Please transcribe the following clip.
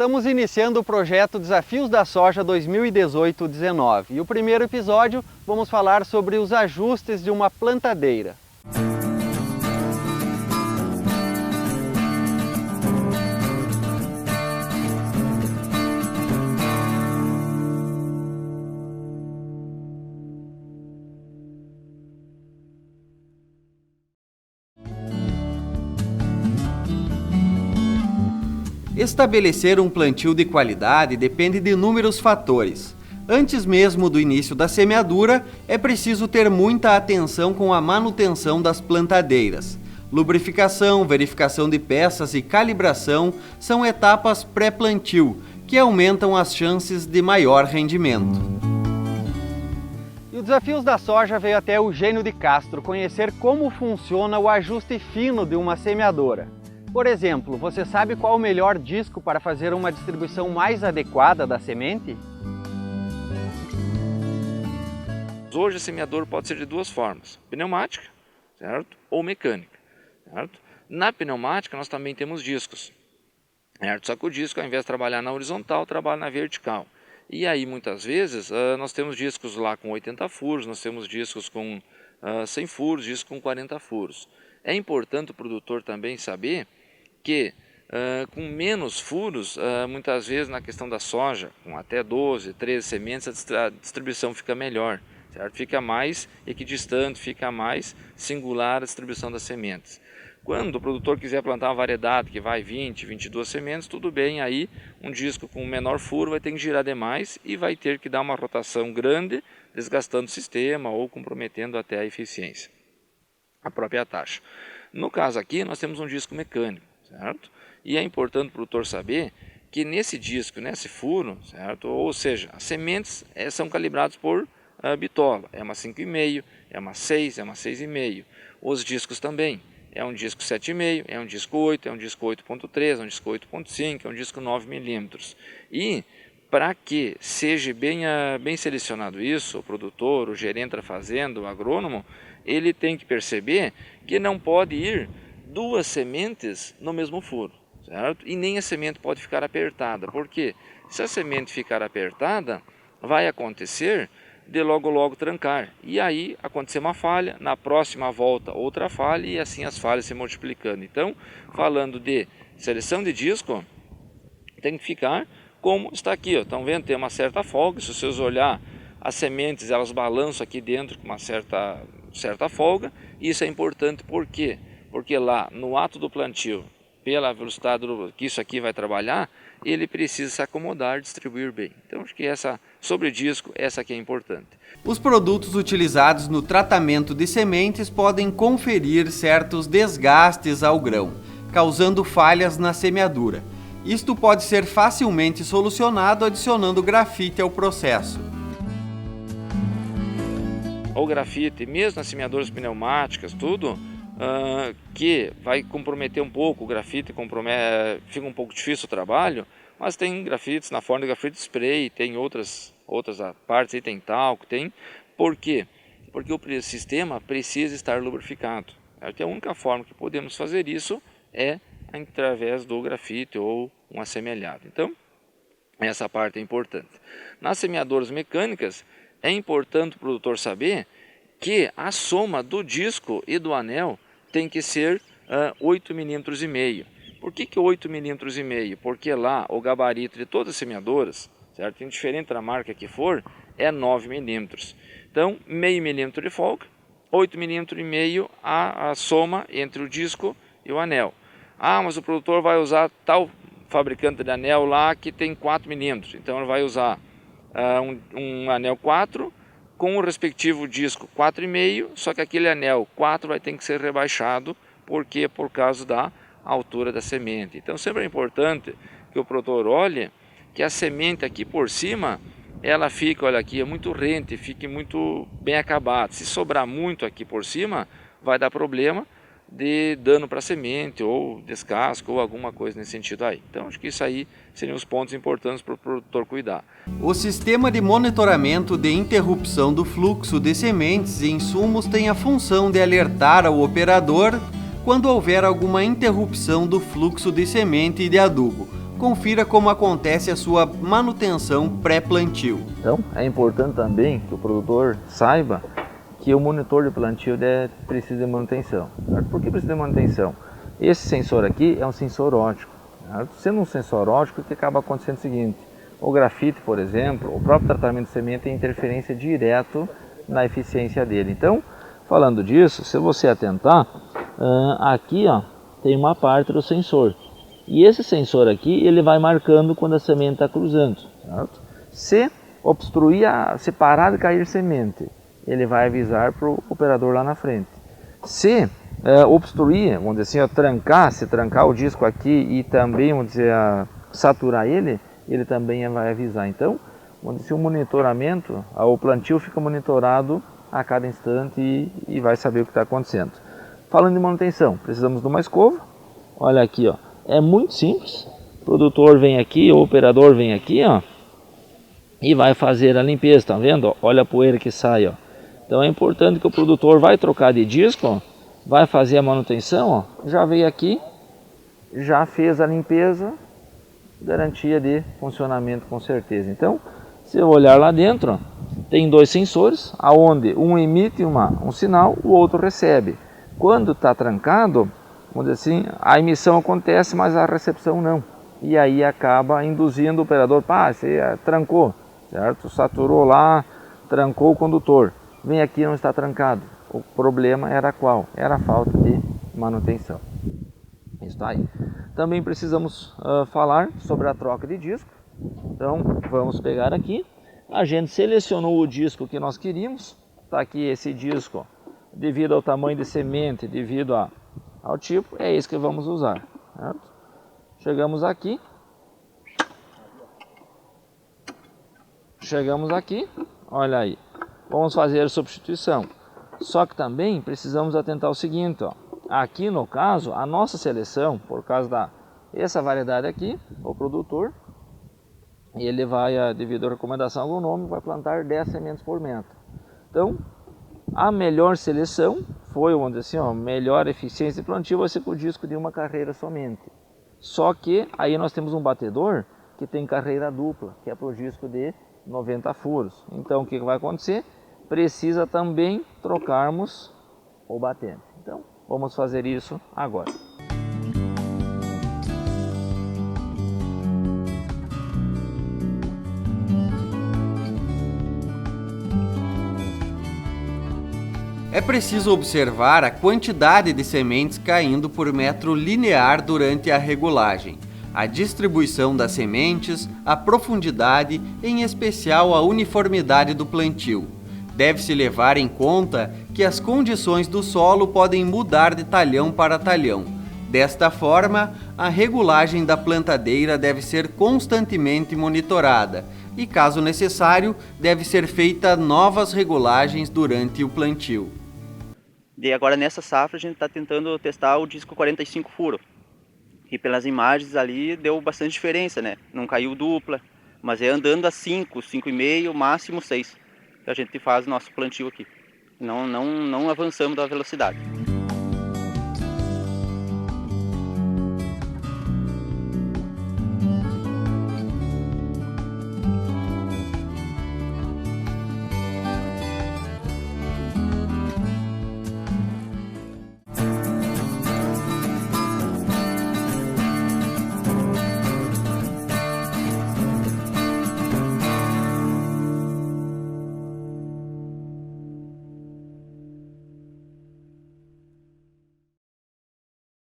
Estamos iniciando o projeto Desafios da Soja 2018-19 e o primeiro episódio vamos falar sobre os ajustes de uma plantadeira. Estabelecer um plantio de qualidade depende de inúmeros fatores. Antes mesmo do início da semeadura, é preciso ter muita atenção com a manutenção das plantadeiras. Lubrificação, verificação de peças e calibração são etapas pré-plantio, que aumentam as chances de maior rendimento. E o Desafios da Soja veio até Eugênio de Castro conhecer como funciona o ajuste fino de uma semeadora. Por exemplo, você sabe qual o melhor disco para fazer uma distribuição mais adequada da semente? Hoje a semeadora pode ser de duas formas, pneumática, certo? Ou mecânica, certo? Na pneumática nós também temos discos, certo? Só que o disco, ao invés de trabalhar na horizontal, trabalha na vertical. E aí muitas vezes nós temos discos lá com 80 furos, nós temos discos com 100 furos, discos com 40 furos. É importante o produtor também saber que com menos furos, muitas vezes na questão da soja, com até 12, 13 sementes, a distribuição fica melhor, certo? Fica mais equidistante, fica mais singular a distribuição das sementes. Quando o produtor quiser plantar uma variedade que vai 20, 22 sementes, tudo bem, aí um disco com menor furo vai ter que girar demais e vai ter que dar uma rotação grande, desgastando o sistema ou comprometendo até a eficiência, a própria taxa. No caso aqui, nós temos um disco mecânico, certo? E é importante o produtor saber que nesse disco, nesse furo, certo? Ou seja, as sementes são calibradas por bitola. É uma 5,5, é uma 6, é uma 6,5. Os discos também. É um disco 7,5, é um disco 8, é um disco 8,3, é um disco 8,5, é um disco 9 milímetros. E para que seja bem selecionado isso, o produtor, o gerente da fazenda, o agrônomo, ele tem que perceber que não pode ir duas sementes no mesmo furo, certo? E nem a semente pode ficar apertada, porque se a semente ficar apertada, vai acontecer de logo trancar, e aí acontecer uma falha, na próxima volta outra falha, e assim as falhas se multiplicando. Então, falando de seleção de disco, tem que ficar como está aqui, ó. Estão vendo? Tem uma certa folga, se vocês olhar as sementes, elas balançam aqui dentro com uma certa folga. Isso é importante, por quê? Porque lá no ato do plantio, pela velocidade que isso aqui vai trabalhar, ele precisa se acomodar, distribuir bem. Então acho que sobre disco, essa aqui é importante. Os produtos utilizados no tratamento de sementes podem conferir certos desgastes ao grão, causando falhas na semeadura. Isto pode ser facilmente solucionado adicionando grafite ao processo. O grafite, mesmo nas semeadoras pneumáticas, tudo, que vai comprometer um pouco, o grafite fica um pouco difícil o trabalho, mas tem grafites na forma de grafite spray, tem outras partes aí, tem talco, tem. Por quê? Porque o sistema precisa estar lubrificado. A única forma que podemos fazer isso é através do grafite ou um assemelhado. Então, essa parte é importante. Nas semeadoras mecânicas, é importante o produtor saber que a soma do disco e do anel tem que ser 8,5 milímetros. Por que 8,5 milímetros? Porque lá o gabarito de todas as semeadoras, certo? Indiferente da marca que for, é 9 milímetros. Então, meio milímetro de folga, 8,5 milímetros a soma entre o disco e o anel. Ah, mas o produtor vai usar tal fabricante de anel lá que tem 4 milímetros. Então ele vai usar um anel 4 com o respectivo disco 4,5, só que aquele anel 4 vai ter que ser rebaixado, porque por causa da altura da semente. Então sempre é importante que o produtor olhe que a semente aqui por cima, ela fica, olha aqui, é muito rente, fique muito bem acabada. Se sobrar muito aqui por cima, vai dar problema de dano para a semente, ou descasco, ou alguma coisa nesse sentido aí. Então acho que isso aí seriam os pontos importantes para o produtor cuidar. O sistema de monitoramento de interrupção do fluxo de sementes e insumos tem a função de alertar ao operador quando houver alguma interrupção do fluxo de semente e de adubo, confira como acontece a sua manutenção pré-plantio. Então, é importante também que o produtor saiba que o monitor de plantio precisa de manutenção. Certo? Por que precisa de manutenção? Esse sensor aqui é um sensor óptico. Certo? Sendo um sensor óptico, o que acaba acontecendo é o seguinte: o grafite, por exemplo, o próprio tratamento de semente tem interferência direto na eficiência dele. Então, falando disso, se você atentar, aqui ó, tem uma parte do sensor. E esse sensor aqui, ele vai marcando quando a semente está cruzando. Certo? Se obstruir, se parar de cair semente, ele vai avisar para o operador lá na frente. Se obstruir, vamos dizer assim, se trancar o disco aqui e também, vamos dizer, saturar ele também vai avisar. Então, vamos dizer, o monitoramento, o plantio fica monitorado a cada instante e vai saber o que está acontecendo. Falando de manutenção, precisamos de uma escova. Olha aqui, ó, é muito simples. O produtor vem aqui, o operador vem aqui, ó, e vai fazer a limpeza, tá vendo? Ó, olha a poeira que sai, ó. Então é importante que o produtor vai trocar de disco, ó, vai fazer a manutenção, ó, já veio aqui, já fez a limpeza, garantia de funcionamento com certeza. Então, se eu olhar lá dentro, ó, tem dois sensores, aonde um emite um sinal, o outro recebe. Quando está trancado, vamos dizer assim, a emissão acontece, mas a recepção não. E aí acaba induzindo o operador, você trancou, certo? Saturou lá, trancou o condutor. Vem aqui, não está trancado. O problema era qual? Era a falta de manutenção. Isso aí. Também precisamos falar sobre a troca de disco. Então, vamos pegar aqui. A gente selecionou o disco que nós queríamos. Está aqui esse disco, devido ao tamanho de semente, devido ao tipo, é esse que vamos usar. Certo? Chegamos aqui. Olha aí. Vamos fazer a substituição. Só que também precisamos atentar ao seguinte, ó. Aqui no caso, a nossa seleção, por causa essa variedade aqui, o produtor, ele vai, devido à recomendação agronômica, vai plantar 10 sementes por metro. Então, a melhor seleção foi, vamos dizer assim, ó, melhor eficiência de plantio vai ser com o disco de uma carreira somente. Só que aí nós temos um batedor que tem carreira dupla, que é para o disco de 90 furos. Então, o que vai acontecer? Precisa também trocarmos o batente. Então, vamos fazer isso agora. É preciso observar a quantidade de sementes caindo por metro linear durante a regulagem, a distribuição das sementes, a profundidade, em especial a uniformidade do plantio. Deve-se levar em conta que as condições do solo podem mudar de talhão para talhão. Desta forma, a regulagem da plantadeira deve ser constantemente monitorada e, caso necessário, deve ser feita novas regulagens durante o plantio. E agora nessa safra a gente está tentando testar o disco 45 furo. E pelas imagens ali deu bastante diferença, né? Não caiu dupla, mas é andando a 5, 5,5, máximo 6. Que a gente faz nosso plantio aqui. Não avançamos da velocidade.